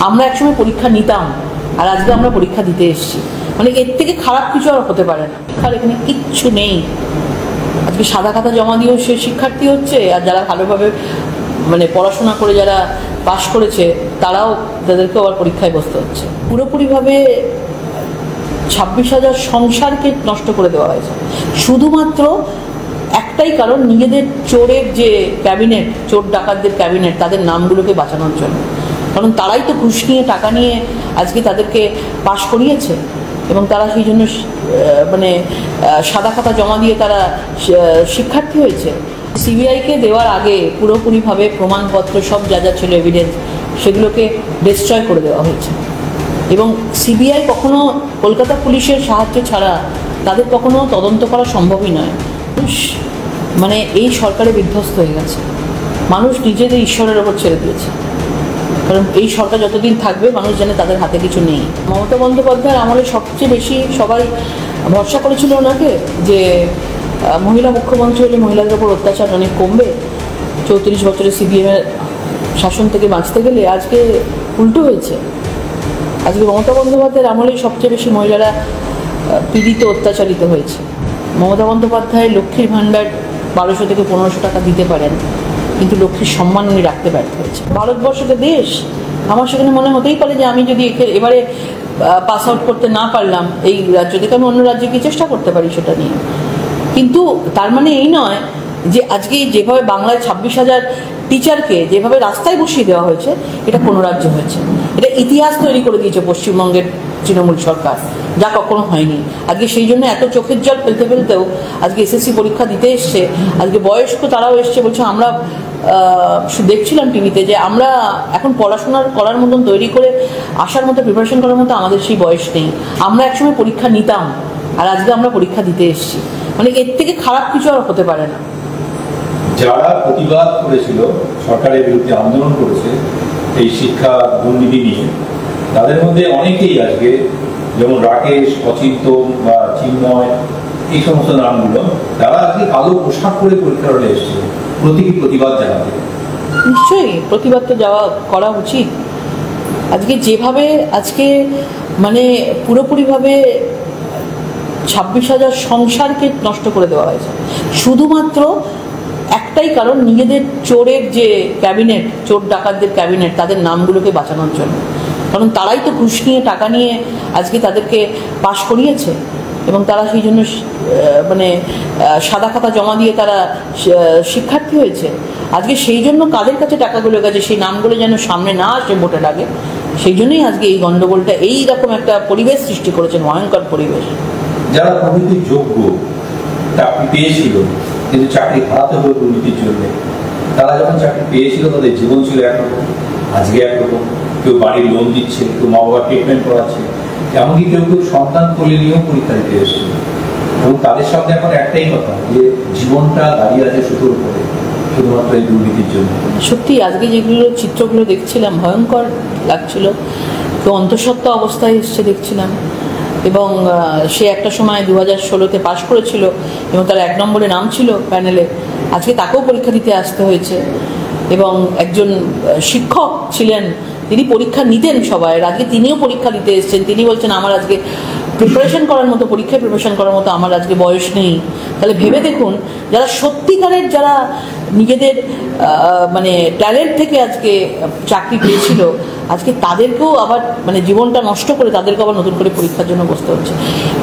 আমরা একসময় পরীক্ষা নিতাম আর আজকে আমরা পরীক্ষা দিতে এসেছি, মানে এর থেকে খারাপ কিছু আর হতে পারে না। আর এখানে কিচ্ছু নেই। আজকে সাদা খাতা জমা দিয়েও সে শিক্ষার্থী হচ্ছে, আর যারা ভালোভাবে মানে পড়াশোনা করে যারা পাশ করেছে তারাও তাদেরকেও আবার পরীক্ষায় বসতে হচ্ছে। পুরোপুরিভাবে 26,000 সংসারকে নষ্ট করে দেওয়া হয়েছে শুধুমাত্র একটাই কারণ, নিজেদের চোরের যে ক্যাবিনেট, চোর ডাকাতদের ক্যাবিনেট, তাদের নামগুলোকে বাঁচানোর জন্য। কারণ তারাই তো ঘুষ নিয়ে টাকা নিয়ে আজকে তাদেরকে পাশ করিয়েছে এবং তারা সেই জন্য মানে সাদা খাতা জমা দিয়ে তারা শিক্ষার্থী হয়েছে। সিবিআইকে দেওয়ার আগে পুরোপুরিভাবে প্রমাণপত্র সব যা যা ছিল এভিডেন্স সেগুলোকে ডিস্ট্রয় করে দেওয়া হয়েছে এবং সিবিআই কখনো কলকাতা পুলিশের সাহায্য ছাড়া তাদের কখনো তদন্ত করা সম্ভবই নয়। মানুষ মানে এই সরকারে বিধ্বস্ত হয়ে গেছে, মানুষ নিজেদের ঈশ্বরের ওপর ছেড়ে দিয়েছে। কারণ এই সরকার যতদিন থাকবে মানুষ জানে তাদের হাতে কিছু নেই। মমতা বন্দ্যোপাধ্যায়ের আমলে সবচেয়ে বেশি সবাই ভরসা করেছিল ওনাকে যে মহিলা মুখ্যমন্ত্রী হলে মহিলাদের ওপর অত্যাচার অনেক কমবে, 34 বছরের সিপিএমের শাসন থেকে বাঁচতে গেলে। আজকে উল্টো হয়েছে। আজকে মমতা বন্দ্যোপাধ্যায়ের আমলেই সবচেয়ে বেশি মহিলারা পীড়িত, অত্যাচারিত হয়েছে। মমতা বন্দ্যোপাধ্যায় লক্ষ্মীর ভাণ্ডার 1200 থেকে 1500 টাকা দিতে পারেন, কিন্তু লক্ষ্মীর সম্মান উনি রাখতে ব্যর্থ হয়েছে। ভারতবর্ষকে দেশ, আমার সেখানে মনে হতেই পারে যে আমি যদি এবারে পাস আউট করতে না পারলাম এই রাজ্য থেকে, আমি অন্য রাজ্যে গিয়ে চেষ্টা করতে পারি সেটা নিয়ে। কিন্তু তার মানে এই নয় যে আজকে যেভাবে বাংলায় 26,000 টিচারকে যেভাবে রাস্তায় বসিয়ে দেওয়া হয়েছে এটা কোনো রাজ্যে হয়েছে। এটা ইতিহাস তৈরি করে দিয়েছে পশ্চিমবঙ্গের তৃণমূল সরকার, যা কখনো হয়নি। আজকে সেই জন্য এত চোখের জল ফেলতে ফেলতেও আজকে এসএসসি পরীক্ষা দিতে এসছে, আজকে বয়স্ক তারাও এসছে, বলছে আমরা দেখছিলাম টিভিতে যে আমরা এখন পড়াশোনা করার মতন তৈরি করে আসার মতো প্রিপারেশন করার মতো আমাদের সেই বয়স নেই। আমরা একসময় পরীক্ষা নিতাম আর আজকে আমরা পরীক্ষা দিতে এসেছি, মানে এর থেকে খারাপ কিছু আর হতে পারে না। যারা প্রতিবাদ করেছিল, সরকারের বিরুদ্ধে আন্দোলন করেছে এই শিক্ষা দুর্নীতি নিয়ে, তাদের মধ্যে অনেকেই আজকে, যেমন রাকেশ, অচিন্তন বা চিন্ময়, এই সমস্ত নামগুলো, তারা আজকে কালো পোশাক পরে পরীক্ষা হলে এসেছিল প্রতীকী প্রতিবাদ জানাতে। নিশ্চয়ই প্রতিবাদ তো করা উচিত। আজকে যেভাবে আজকে মানে পুরোপুরিভাবে 26,000 সংসারকে নষ্ট করে দেওয়া হয়েছে শুধুমাত্র একটাই কারণ, নিজেদের চোরের যে ক্যাবিনেট, চোর ডাকাতদের ক্যাবিনেট, তাদের নামগুলোকে বাঁচানোর জন্য। কারণ তারাই তো ঘুষ নিয়ে টাকা নিয়ে আজকে তাদেরকে পাশ করিয়েছে এবং তারা সেই জন্য মানে সাদা খাতা জমা দিয়ে তারা শিক্ষার্থী হয়েছে। আজকে সেই জন্য কাদের কাছে টাকাগুলো গেছে সেই নামগুলো যেন সামনে না আসে ভোটের আগে, সেই জন্যই আজকে এই গন্ডগোলটা, এইরকম একটা পরিবেশ সৃষ্টি করেছেন, ভয়ঙ্কর পরিবেশ। যারা প্রকৃতির যোগ্য চাকরি পেয়েছিল কিন্তু চাকরি হারাতে হলো দুর্নীতির জন্য, তারা যখন চাকরি পেয়েছিল তাদের জীবন ছিল একরকম, আজকে একরকম। কেউ বাড়ির লোন দিচ্ছে, কেউ মা বাবার ট্রিটমেন্ট করাচ্ছে, এমনকি কেউ কেউ সন্তান কোলে নিয়েও পরীক্ষা দিতে এসেছিল। এবং তাদের সামনে এখন একটাই কথা, যে জীবনটা দাঁড়িয়ে আছে শুধুর উপরে, শুধুমাত্র এই দুর্নীতির জন্য। সত্যি আজকে যেগুলো চিত্রগুলো দেখছিলাম ভয়ঙ্কর লাগছিল। তো অন্তঃসত্ত্বা অবস্থায় এসছে দেখছিলাম, এবং সে একটা সময় 2016-তে পাশ করেছিল এবং তার 1 নম্বরে নাম ছিল প্যানেলে। আজকে তাকেও পরীক্ষা দিতে আসতে হয়েছে। এবং একজন শিক্ষক ছিলেন, তিনি পরীক্ষা নিতেন সবাই, আজকে তিনিও পরীক্ষা দিতে এসেছেন। তিনি বলছেন আমার আজকে প্রিপারেশন করার মতো, পরীক্ষায় প্রিপারেশন করার মতো আমার আজকে বয়স নেই। তাহলে ভেবে দেখুন, যারা সত্যিকারের, যারা নিজেদের মানে ট্যালেন্ট থেকে আজকে চাকরি পেয়েছিল, আজকে তাদেরকেও আবার মানে জীবনটা নষ্ট করে তাদেরকেও আবার নতুন করে পরীক্ষার জন্য বসতে হচ্ছে।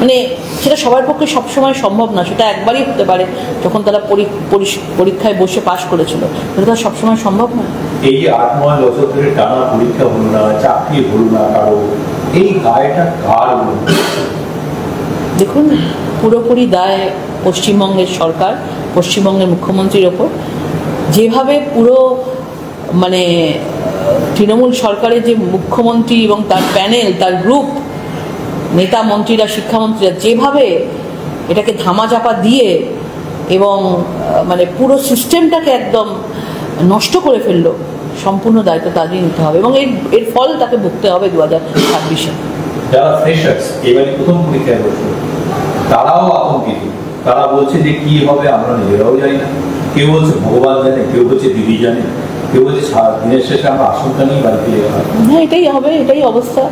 মানে সেটা সবার পক্ষে সবসময় সম্ভব না, সেটা একবারই হতে পারে যখন তারা পরীক্ষায় বসে পাশ করেছিল, সেটা তো সবসময় সম্ভব না। এই যে 8-9 বছর ধরে টানা পরীক্ষা হলো না, চাকরি হলো না কারো, এই দায়টা কার? দেখুন, পুরোপুরি দায় পশ্চিমবঙ্গের সরকার, পশ্চিমবঙ্গের মুখ্যমন্ত্রীর ওপর। যেভাবে পুরো মানে তৃণমূল সরকারের যে মুখ্যমন্ত্রী এবং তার প্যানেল, তার গ্রুপ, নেতা মন্ত্রীরা, শিক্ষামন্ত্রীরা যেভাবে এটাকে ধামাচাপা দিয়ে এবং মানে পুরো সিস্টেমটাকে একদম নষ্ট করে ফেললো, সম্পূর্ণ দায়িত্ব তাদের নিতে হবে এবং এর ফল তাকে ভুগতে হবে 2026-এ। যারা ফ্রেশার্স এবারে প্রথম পরীক্ষায় বসলো, তারাও আতঙ্কিত। তারা বলছে যে কি হবে আমরা নিজেরাও জানি না। কেউ বলছে ভগবান জানে, কেউ বলছে দিদি জানে। কেউ বলছে দিনের শেষে আমরা আশঙ্কা নিয়ে বাড়ি ফিরে গেলাম। হ্যাঁ, এটাই হবে, এটাই অবস্থা।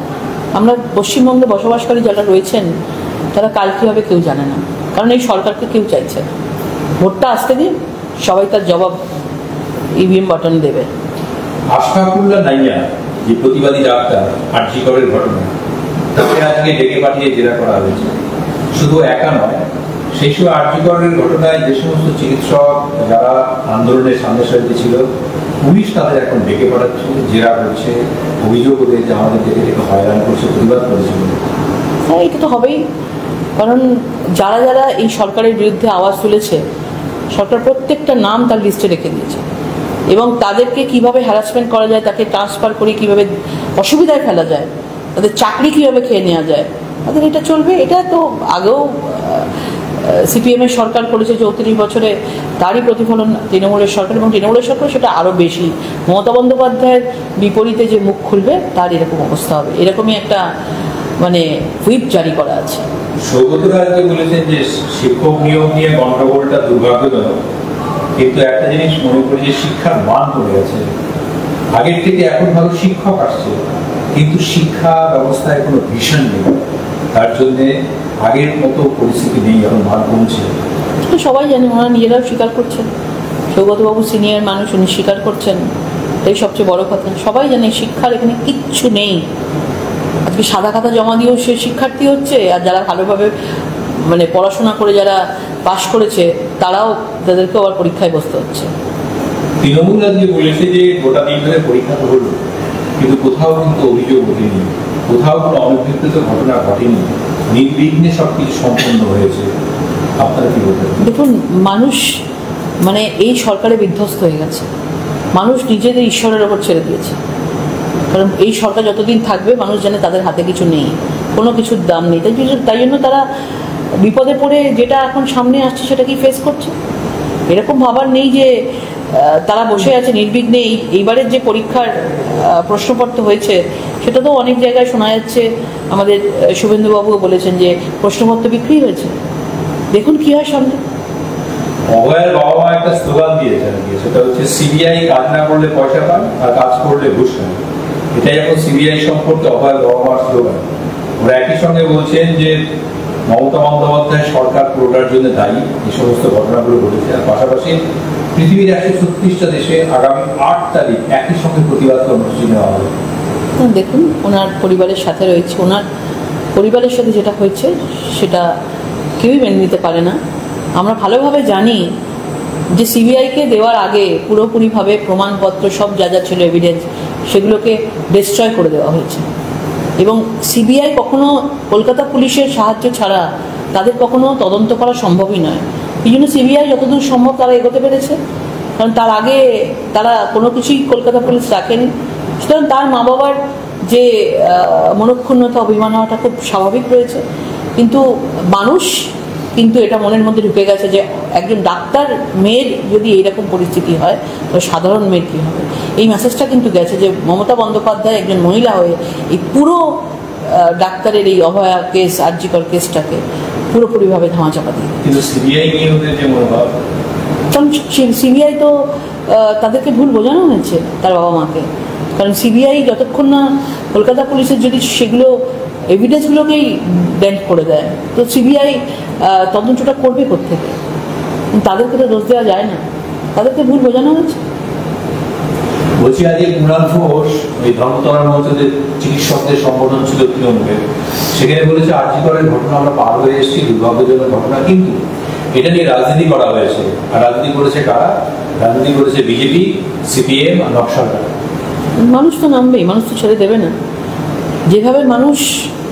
আমরা পশ্চিমবঙ্গে বসবাসকারী যারা রয়েছেন তারা কাল কী হবে কেউ জানে না, কারণ এই সরকারকে কেউ চাইছে না। ভোটটা আসতে দিন, সবাই তার জবাব ইভিএম বাটনে দেবে। আশফাকুল্লাহ নাইয়া, যে প্রতিবাদী ডাক্তার আরজি করের ঘটনা, তাকে আজকে ডেকে পাঠিয়ে জেরা করা হয়েছে। শুধু একা নয়, সেই সময় আরজি করের ঘটনায় যে সমস্ত চিকিৎসক যারা আন্দোলনের সামনে সারিতে ছিল, পুলিশ তাদের এখন ডেকে পাঠাচ্ছে, জেরা করছে, অভিযোগ ওদের যে আমাদের ডেকে ডেকে হয়রান করছে, প্রতিবাদ করেছে। হ্যাঁ, এটা তো হবেই, কারণ যারা যারা এই সরকারের বিরুদ্ধে আওয়াজ তুলেছে সরকার প্রত্যেকটা নাম তার লিস্টে রেখে দিয়েছে, এবং তাদেরকে কিভাবে হ্যারাসমেন্ট করা যায়, তাকে ট্রান্সফার করে কিভাবে অসুবিধায় ফেলা যায়, তাদের চাকরি কিভাবে খেয়ে নেওয়া যায়, তাদের এটা চলবে। এটা তো আগেও সিপিএমের সরকার করেছে 34 বছরে, তারই প্রতিফলন তৃণমূলের সরকার, এবং তৃণমূলের সরকার সেটা আরও বেশি। মমতা বন্দ্যোপাধ্যায়ের বিপরীতে যে মুখ খুলবে তার এরকম অবস্থা হবে, এরকমই একটা মানে হুইপ জারি করা আছে। সৌগত রায় বলেছেন যে শিক্ষক নিয়োগ নিয়ে গন্ডগোলটা দুর্ভাগ্যজনক, কিন্তু একটা জিনিস মনে করি যে শিক্ষার মান কমে গেছে। আগের থেকে এখন ভালো শিক্ষক আসছে, কিন্তু শিক্ষা ব্যবস্থায় কোনো ভিশন নেই, তার জন্যে আগের মতো পরিস্থিতি নেই, এখন মান কমছে। সবাই জানে, ওনারা নিজেরাও স্বীকার করছেন, সৌগতবাবু সিনিয়র মানুষ, উনি স্বীকার করছেন, এটাই সবচেয়ে বড় কথা। সবাই জানে শিক্ষার এখানে কিচ্ছু নেই। আজকে সাদা খাতা জমা দিয়েও সে শিক্ষার্থী হচ্ছে, আর যারা ভালোভাবে মানে পড়াশোনা করে যারা পাশ করেছে তারাও, তাদেরকে আবার পরীক্ষায় বসতে হচ্ছে। তৃণমূল আজকে বলেছে যে গোটা দিন ধরে পরীক্ষা তো হলো, কিন্তু কোথাও কিন্তু অভিযোগ ওঠেনি, কোথাও কোনো অনভিপ্রেত ঘটনা ঘটেনি, নির্বিঘ্নে সবকিছু সম্পন্ন হয়েছে। আপনারা কি বলবেন? দেখুন, মানুষ মানে এই সরকারে বিধ্বস্ত হয়ে গেছে, মানুষ নিজেদের ঈশ্বরের ওপর ছেড়ে দিয়েছে। কারণ এই সরকার যতদিন থাকবে মানুষ জানে তাদের হাতে কিছু নেই, কোনো কিছুর দাম নেই। তাই জন্য তারা বিপদে পড়ে যেটা এখন সামনে আসছে সেটাকেই ফেস করছে। এরকম ভাবার নেই যে তারা বসে আছে নির্বিঘ্নে। এইবারের যে পরীক্ষার প্রশ্নপত্র হয়েছে সেটা তো অনেক জায়গায় শোনা যাচ্ছে, আমাদের শুভেন্দুবাবুও বলেছেন যে প্রশ্নপত্র বিক্রি হয়েছে, দেখুন কি হয় সামনে। অভয়ের বাবা মা একটা স্লোগান দিয়েছেন, সেটা হচ্ছে সিবিআই কাজ না করলে পয়সা পান, আর কাজ করলে ঘুষ পান। এটাই এখন সিবিআই সম্পর্কে অভয়ের বাবা মার স্লোগান। ওরা একই সঙ্গে বলছেন যে মমতা বন্দ্যোপাধ্যায় সরকার পুরোটার জন্য দায়ী, এই সমস্ত ঘটনাগুলো ঘটেছে। আর পাশাপাশি পৃথিবীর 136টা দেশে আগামী 8 তারিখ একই সঙ্গে প্রতিবাদ কর্মসূচি নেওয়া হবে। দেখুন, ওনার পরিবারের সাথে রয়েছে, ওনার পরিবারের সাথে যেটা হয়েছে সেটা কেউই মেনে নিতে পারে না। আমরা ভালোভাবে জানি যে সিবিআইকে দেওয়ার আগে পুরোপুরিভাবে প্রমাণপত্র সব যা যা ছিল এভিডেন্স সেগুলোকে ডিস্ট্রয় করে দেওয়া হয়েছে, এবং সিবিআই কখনো কলকাতা পুলিশের সাহায্য ছাড়া তাদের কখনো তদন্ত করা সম্ভবই নয়। এই জন্য সিবিআই যতদূর সম্ভব তারা এগোতে পেরেছে, কারণ তার আগে তারা কোনো কিছুই কলকাতা পুলিশ রাখেনি। সুতরাং তার মা বাবার যে মনক্ষুণ্ণতা, অভিমান হওয়াটা খুব স্বাভাবিক রয়েছে। কিন্তু মানুষ কিন্তু এটা মনের মধ্যে ঢুকে গেছে যে একজন ডাক্তার মেয়ের যদি এইরকম পরিস্থিতি হয় তো সাধারণ মেয়ের কী হবে। এই মেসেজটা কিন্তু গেছে যে মমতা বন্দ্যোপাধ্যায় একজন মহিলা হয়ে এই পুরো ডাক্তারের এই অভয়া কেস, আরজিকর কেসটাকে পুরোপুরিভাবে ধামাচাপা দিয়ে। কিন্তু সিবিআই নিয়ে ওদের যে মনোভাব, কারণ সিবিআই তো তাদেরকে ভুল বোঝানো হয়েছে তার বাবা মাকে। কারণ সিবিআই যতক্ষণ না কলকাতা পুলিশের যদি সেগুলো এভিডেন্সগুলোকেই ডেন্ট করে দেয়, তো সিবিআই তদন্তটা করবে কোত্থেকে? তাদেরকে তো দোষ দেওয়া যায় না, তাদেরকে ভুল বোঝানো হয়েছে। বলছি আজকে কুণাল ঘোষ ওই ধর্মতলার মধ্যে চিকিৎসকদের সংগঠন ছিল তৃণমূলের, সেখানে বলেছে আরজিকরের ঘটনা আমরা পার হয়ে এসেছি, দুর্ভাগ্যজনক ঘটনা, কিন্তু এটা নিয়ে রাজনীতি করা হয়েছে। আর রাজনীতি করেছে কারা? রাজনীতি করেছে বিজেপি, সিপিএম আর নকশালরা। মানুষ তো নামবেই, মানুষ তো ছেড়ে দেবে না। যেভাবে মানুষ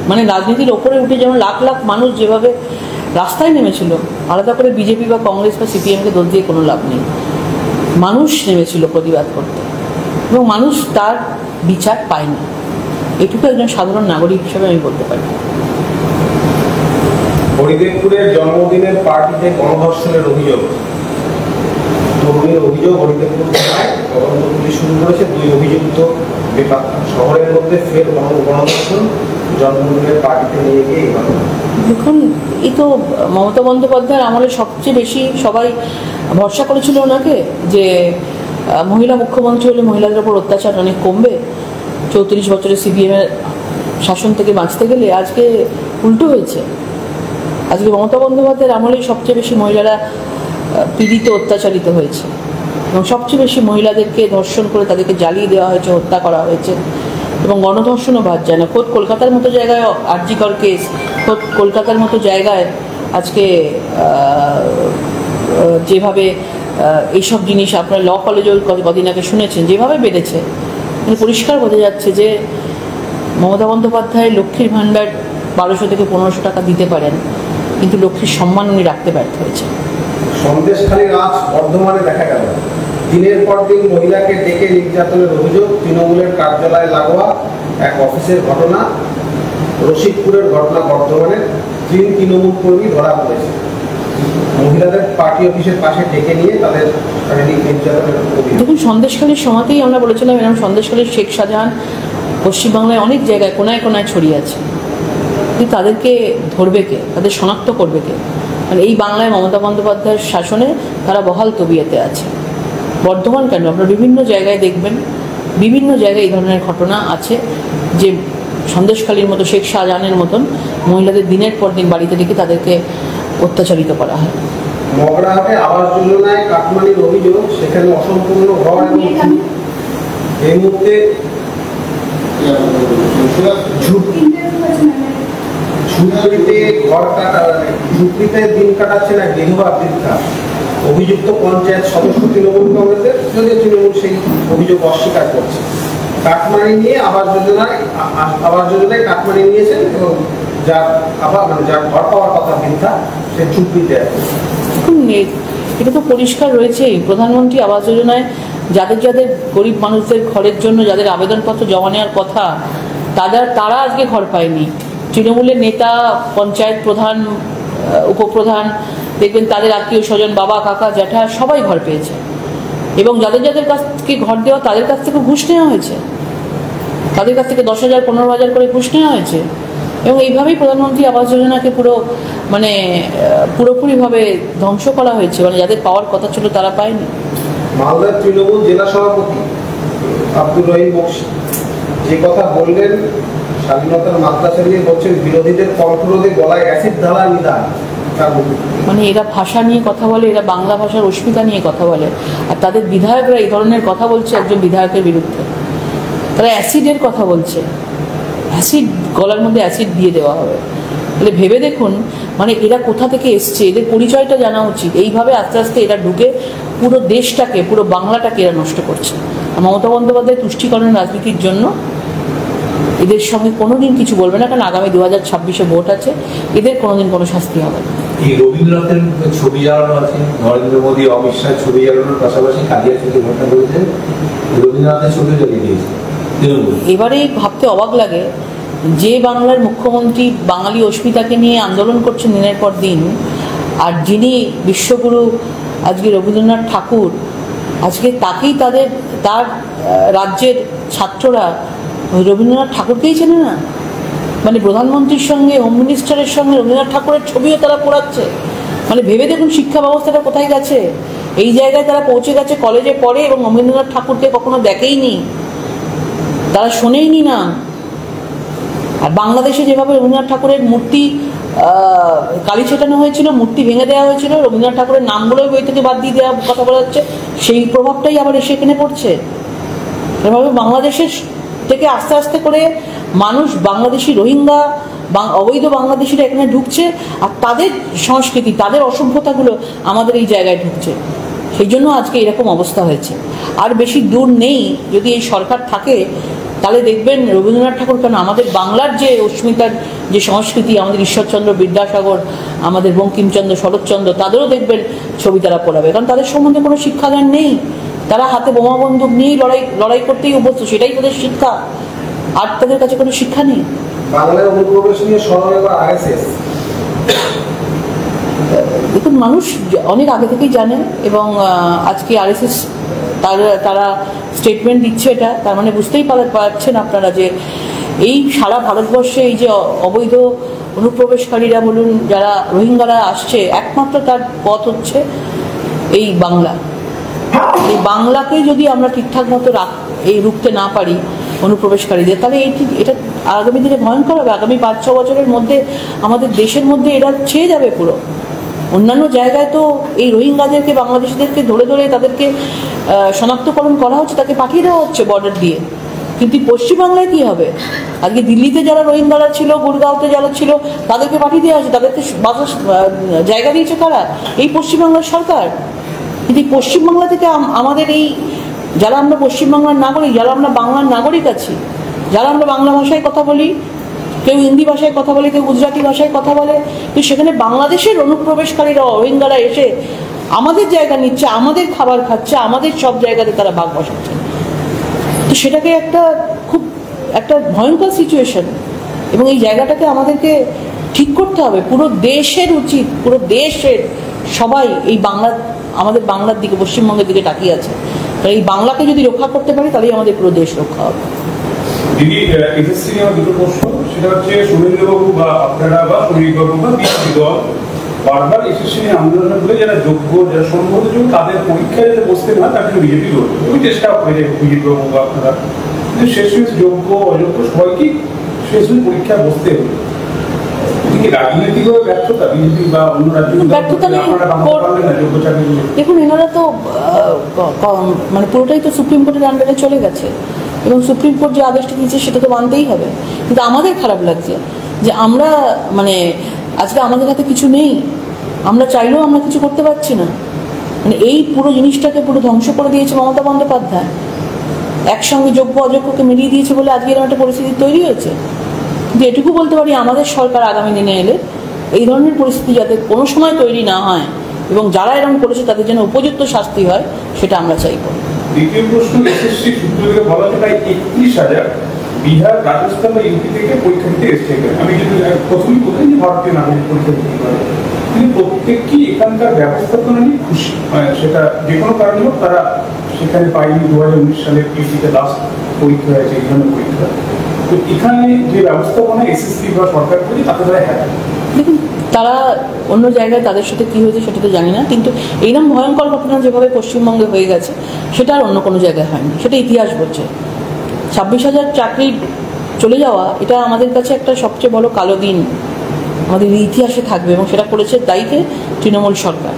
মানে রাজনীতির ওপরে উঠে যেমন লাখ লাখ মানুষ যেভাবে রাস্তায় নেমেছিল, আলাদা করে বিজেপি বা কংগ্রেস বা সিপিএমকে দোষ দিয়ে কোনো লাভ নেই। মানুষ নেমেছিল প্রতিবাদ করতে, এবং মানুষ তার বিচার পায়নি। এটুকু একজন সাধারণ নাগরিক হিসেবে আমি বলতে পারি। হরিদেবপুরের জন্মদিনের পার্টিতে গণধর্ষণের অভিযোগ, তরুণীর অভিযোগ হরিদেবপুর থানায় তদন্ত পুলিশ শুরু করেছে। 2 অভিযুক্ত বেপাত্তা। শহরের মধ্যে ফের গণধর্ষণ, জন্মদিনের পার্টিতে নিয়ে গিয়ে এই ঘটনা। দেখুন, এই তো মমতা বন্দ্যোপাধ্যায়ের আমলে সবচেয়ে বেশি সবাই ভরসা করেছিল ওনাকে, যে মহিলা মুখ্যমন্ত্রী হলে মহিলাদের উপর অত্যাচার অনেক কমবে। 34 বছরের সিপিএমের শাসন থেকে বাঁচতে গেলে আজকে উল্টো হয়েছে। আজকে মমতা বন্দ্যোপাধ্যায়ের আমলেই সবচেয়ে বেশি মহিলারা পীড়িত, অত্যাচারিত হয়েছে এবং সবচেয়ে বেশি মহিলাদেরকে ধর্ষণ করে তাদেরকে জ্বালিয়ে দেওয়া হয়েছে, হত্যা করা হয়েছে এবং গণধর্ষণও বাদ যায় না। খোদ কলকাতার মতো জায়গায় আরজিকর কেস, খোদ কলকাতার মতো জায়গায় আজকে যেভাবে এইসব জিনিস আপনার ল কলেজেও কদিন আগে শুনেছেন যেভাবে বেড়েছে, মানে পরিষ্কার বোঝা যাচ্ছে যে মমতা বন্দ্যোপাধ্যায় লক্ষ্মীর ভাণ্ডার 1200 থেকে 1500 টাকা দিতে পারেন, কিন্তু লক্ষ্মীর সম্মান উনি রাখতে ব্যর্থ হয়েছে। সন্দেশখালীর আজ বর্ধমানে দেখা গেল দিনের পর দিন মহিলাকে ডেকে নির্যাতনের অভিযোগ, তৃণমূলের কার্যালয় লাগোয়া এক অফিসের ঘটনা। রশিদপুরের ঘটনা বর্ধমানে 3 তৃণমূল কর্মী ধরা পড়েছে। মহিলাদের পার্টি অফিসের পাশে ডেকে নিয়ে তাদের শারীরিক নির্যাতনের অভিযোগ। দেখুন, সন্দেশখালীর সময়তেই আমরা বলেছিলাম এরকম সন্দেশখালীর শেখ শাহজাহান পশ্চিমবাংলায় অনেক জায়গায় কোনায় কোনায় ছড়িয়ে আছে, কিন্তু তাদেরকে ধরবে কে, তাদের শনাক্ত করবে কে? মানে এই বাংলায় মমতা বন্দ্যোপাধ্যায়ের শাসনে তারা বহাল তবিয়তে আছে। বর্ধমান কেন, আপনারা বিভিন্ন জায়গায় দেখবেন, বিভিন্ন জায়গায় এই ধরনের ঘটনা আছে যে সন্দেশখালীর মতো, শেখ শাহজাহানের মতন মহিলাদের দিনের পর দিন বাড়িতে রেখে তাদেরকে অত্যাচারিত করা হয়। মগরাহাটে আবাস যোজনায় কাটমানির অভিযোগ, সেখানে অসম্পূর্ণ ঘর এবং এই মুহূর্তে ঝুপড়িতে ঘর কাটা, ঝুপড়িতে দিন কাটাচ্ছে না বিধবা বৃদ্ধা। অভিযুক্ত পঞ্চায়েত সদস্য তৃণমূল কংগ্রেসের, যদিও তৃণমূল সেই অভিযোগ অস্বীকার করছে। কাটমানি নিয়ে আবাস যোজনায় কাটমানি নিয়েছেন এবং যার ঘর পাওয়ার কথা বৃদ্ধা, সে ঝুপড়িতে আছে। এটা তো পরিষ্কার রয়েছে, প্রধানমন্ত্রী আবাস যোজনায় যাদের যাদের গরিব মানুষদের ঘরের জন্য যাদের আবেদনপত্র জমা নেওয়ার কথা তারা আজকে ঘর পায়নি। তৃণমূলের নেতা, পঞ্চায়েত প্রধান, উপপ্রধান, দেখবেন তাদের আত্মীয় স্বজন, বাবা, কাকা, জ্যাঠা সবাই ঘর পেয়েছে এবং যাদের যাদের কাছ থেকে ঘর দেওয়া তাদের কাছ থেকে ঘুষ নেওয়া হয়েছে, তাদের কাছ থেকে 10,000 15,000 করে ঘুষ নেওয়া হয়েছে এবং এইভাবেই প্রধানমন্ত্রী আবাস যোজনাকে পুরোপুরিভাবে ধ্বংস করা হয়েছে। মানে যাদের পাওয়ার কথা ছিল তারা পায়নি। মালদার তৃণমূল জেলা সভাপতি আব্দুর রহিম বক্সী যে কথা বললেন, স্বাধীনতার মাত্রা চালিয়ে বলছেন বিরোধীদের কণ্ঠরোধে গলায় অ্যাসিড ঢালার নিদান। মানে এরা ভাষা নিয়ে কথা বলে, এরা বাংলা ভাষার অস্মিতা নিয়ে কথা বলে, আর তাদের বিধায়করা এই ধরনের কথা বলছে একজন বিধায়কের বিরুদ্ধে। তারা অ্যাসিডের কথা বলছে, অ্যাসিড, গলার মধ্যে অ্যাসিড দিয়ে দেওয়া হবে। তাহলে ভেবে দেখুন, মানে এরা কোথা থেকে এসছে, এদের পরিচয়টা জানা উচিত। এইভাবে আস্তে আস্তে এরা ঢুকে পুরো দেশটাকে, পুরো বাংলাটাকে এরা নষ্ট করছে। আর মমতা বন্দ্যোপাধ্যায় তুষ্টিকরণ রাজনীতির জন্য এদের সঙ্গে কোনোদিন কিছু বলবে না, কারণ আগামী 2026-এ ভোট আছে, এদের কোনোদিন কোনো শাস্তি হবে না। এই রবীন্দ্রনাথের ছবি জ্বালানো আছে, নরেন্দ্র মোদী, অমিত শাহ ছবি জ্বালানোর পাশাপাশি কালিয়াচকে ঘটনা করেছে, রবীন্দ্রনাথের ছবি জ্বালিয়ে দিয়েছে। এবারে ভাবতে অবাক লাগে যে বাংলার মুখ্যমন্ত্রী বাঙালি অস্মিতাকে নিয়ে আন্দোলন করছেন দিনের পর দিন, আর যিনি বিশ্বগুরু আজকে রবীন্দ্রনাথ ঠাকুর, আজকে তাকেই তার রাজ্যের ছাত্ররা রবীন্দ্রনাথ ঠাকুরকেই চেনে না। মানে প্রধানমন্ত্রীর সঙ্গে, হোম মিনিস্টারের সঙ্গে রবীন্দ্রনাথ ঠাকুরের ছবিও তারা পোড়াচ্ছে। মানে ভেবে দেখুন শিক্ষা ব্যবস্থাটা কোথায় গেছে। এই জায়গায় তারা পৌঁছে গেছে, কলেজে পড়ে এবং রবীন্দ্রনাথ ঠাকুরকে কখনো দেখেইনি, তারা শোনেইনি না। আর বাংলাদেশে যেভাবে রবীন্দ্রনাথ ঠাকুরের মূর্তি কালি ছেটানো হয়েছিল, মূর্তি ভেঙে দেওয়া হয়েছিল, রবীন্দ্রনাথ ঠাকুরের নামগুলোই বই থেকে বাদ দিয়ে দেওয়া কথা বলা যাচ্ছে, সেই প্রভাবটাই আবার এসে এখানে পড়ছে। এভাবে বাংলাদেশের থেকে আস্তে আস্তে করে মানুষ, বাংলাদেশি রোহিঙ্গা, অবৈধ বাংলাদেশিরা এখানে ঢুকছে, আর তাদের সংস্কৃতি, তাদের অসভ্যতাগুলো আমাদের এই জায়গায় ঢুকছে। সেই জন্য আজকে এরকম অবস্থা হয়েছে। আর বেশি দূর নেই, যদি এই সরকার থাকে তাহলে দেখবেন রবীন্দ্রনাথ ঠাকুর কেন, আমাদের বাংলার যে অস্মিতার যে সংস্কৃতি, আমাদের ঈশ্বরচন্দ্র বিদ্যাসাগর, আমাদের বঙ্কিমচন্দ্র, শরৎচন্দ্র, তাদেরও দেখবেন ছবি তারা পড়াবে, কারণ তাদের সম্বন্ধে কোনো শিক্ষাদান নেই। তারা হাতে বোমা বন্দুক নিয়েই লড়াই করতেই অভ্যস্ত, সেটাই তাদের শিক্ষা, আর তাদের কাছে কোনো শিক্ষা নেই। বাংলায় অনুপ্রবেশ নিয়ে আরএসএস, দেখুন মানুষ অনেক আগে থেকেই জানে এবং আজকে আরএসএস তারা স্টেটমেন্ট দিচ্ছে, এটা তার মানে বুঝতেই পারছেন আপনারা যে এই সারা ভারতবর্ষে এই যে অবৈধ অনুপ্রবেশকারীরা বলুন, যারা রোহিঙ্গারা আসছে, একমাত্র তার পথ হচ্ছে এই বাংলা। এই বাংলাকে যদি আমরা ঠিকঠাক মতো এই রুখতে না পারি অনুপ্রবেশকারীদের, তাহলে এটা আগামী দিনে ভয়ঙ্কর হবে। আগামী 5-6 বছরের মধ্যে আমাদের দেশের মধ্যে এরা ছেয়ে যাবে পুরো। অন্যান্য জায়গায় তো এই রোহিঙ্গাদেরকে, বাংলাদেশিদেরকে ধরে ধরে তাদেরকে শনাক্তকরণ করা হচ্ছে, তাকে পাঠিয়ে দেওয়া হচ্ছে বর্ডার দিয়ে। কিন্তু পশ্চিমবাংলায় কি হবে? আজকে দিল্লিতে যারা রোহিঙ্গারা ছিল, গুরগাঁওতে যারা ছিল, তাদেরকে পাঠিয়ে দেওয়া হচ্ছে, তাদেরকে জায়গা দিয়েছে কারা? এই পশ্চিমবাংলার সরকার। কিন্তু পশ্চিমবাংলা থেকে আমাদের এই যারা আমরা পশ্চিমবাংলার নাগরিক, যারা আমরা বাংলার নাগরিক আছি, যারা আমরা বাংলা ভাষায় কথা বলি, কেউ হিন্দি ভাষায় কথা বলে, কেউ গুজরাটি ভাষায় কথা বলে, কিন্তু সেখানে বাংলাদেশের অনুপ্রবেশকারীরা, রোহিঙ্গারা এসে আমাদের জায়গা নিচ্ছে, আমাদের খাবার খাচ্ছে, আমাদের সব জায়গাতে তারা ভাগ বসাচ্ছে। তো সেটাকে একটা ভয়ঙ্কর সিচুয়েশন, এবং এই জায়গাটাকে আমাদেরকে ঠিক করতে হবে। পুরো দেশের উচিত, পুরো দেশের সবাই এই আমাদের বাংলার দিকে, পশ্চিমবঙ্গের দিকে তাকিয়ে আছে। তাই এই বাংলাকে যদি রক্ষা করতে পারি, তাহলেই আমাদের পুরো দেশ রক্ষা হবে। দিদি, এসএসসি নিয়ে দুটো প্রশ্ন, সেটা হচ্ছে সুরেন্দ্রবাবু বা আপনারা বা শরীরবাবু বা বিরোধী দল বারবার এসএসসি নিয়ে আন্দোলন করে যারা যোগ্য, যারা সম্ভবত যোগ্য, তাদের পরীক্ষায় যাতে বসতে না, তার জন্য বিজেপি করবে। ওই চেষ্টা করে বিজেপিবাবু বা আপনারা, শেষ যোগ্য অযোগ্য সবাইকেই শেষ পরীক্ষায় বসতে হবে। রাজনৈতিকভাবে ব্যর্থতা বিজেপি বা অন্য রাজ্যগুলো ব্যর্থতা নেই। দেখুন, এনারা তো মানে পুরোটাই তো সুপ্রিম কোর্টের আন্ডারে চলে গেছে, এবং সুপ্রিম কোর্ট যে আদেশটা দিয়েছে সেটা তো মানতেই হবে। কিন্তু আমাদের খারাপ লাগছে যে আমরা আজকে আমাদের হাতে কিছু নেই, আমরা চাইলেও আমরা কিছু করতে পারছি না। মানে এই পুরো জিনিসটাকে পুরো ধ্বংস করে দিয়েছে মমতা বন্দ্যোপাধ্যায়। একসঙ্গে যোগ্য অযোগ্যকে মিলিয়ে দিয়েছে বলে আজকে এরকম একটা পরিস্থিতি তৈরি হয়েছে। কিন্তু এটুকু বলতে পারি, আমাদের সরকার আগামী দিনে এলে এই ধরনের পরিস্থিতি যাতে কোনো সময় তৈরি না হয়, এবং যারা এরকম করেছে তাদের যেন উপযুক্ত শাস্তি হয়, সেটা আমরা চাইব। দ্বিতীয় প্রশ্ন, এসএসসি সূত্র থেকে বলা হচ্ছে প্রায় 31,000 বিহার, রাজস্থান বা ইউপি থেকে পরীক্ষা দিতে এসছে। আমি কিন্তু প্রথমেই বলি যে ভারতীয় নাগরিক পরীক্ষা দিতে পারে, কিন্তু প্রত্যেককেই এখানকার ব্যবস্থাপনা নিয়ে খুশি। সেটা যে কোনো কারণে হোক, তারা সেখানে পায়নি। 2019 সালে ইউপিতে লাস্ট পরীক্ষা হয়েছে, এখানে পরীক্ষা। তো এখানে যে ব্যবস্থাপনা এসএসসি বা সরকার করে, তাতে তারা হ্যাঁ। দেখুন, তারা অন্য জায়গায় তাদের সাথে কী হয়েছে সেটা তো জানি না, কিন্তু এইরকম ভয়ঙ্কর ঘটনা যেভাবে পশ্চিমবঙ্গে হয়ে গেছে সেটা আর অন্য কোনো জায়গায় হয়নি, সেটা ইতিহাস বলছে। 26,000 চাকরি চলে যাওয়া, এটা আমাদের কাছে একটা সবচেয়ে বড় কালো দিন, আমাদের ইতিহাসে থাকবে। এবং সেটা করেছে দায়ীকে তৃণমূল সরকার।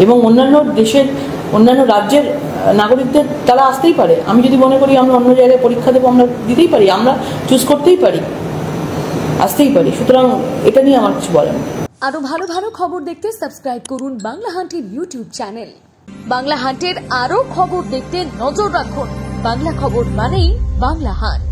এবং অন্যান্য রাজ্যের নাগরিকদের তারা আসতেই পারে। আমি যদি মনে করি আমরা অন্য জায়গায় পরীক্ষা দেবো, আমরা দিতেই পারি, আমরা চুজ করতেই পারি, আসতেই পারি। সুতরাং এটা নিয়ে আমার কিছু বলার নেই। আরো ভালো ভালো খবর দেখতে সাবস্ক্রাইব করুন বাংলা হান্টের ইউটিউব চ্যানেল। বাংলা হান্টের আরো খবর দেখতে নজর রাখুন। বাংলা খবর মানেই বাংলা হান্ট।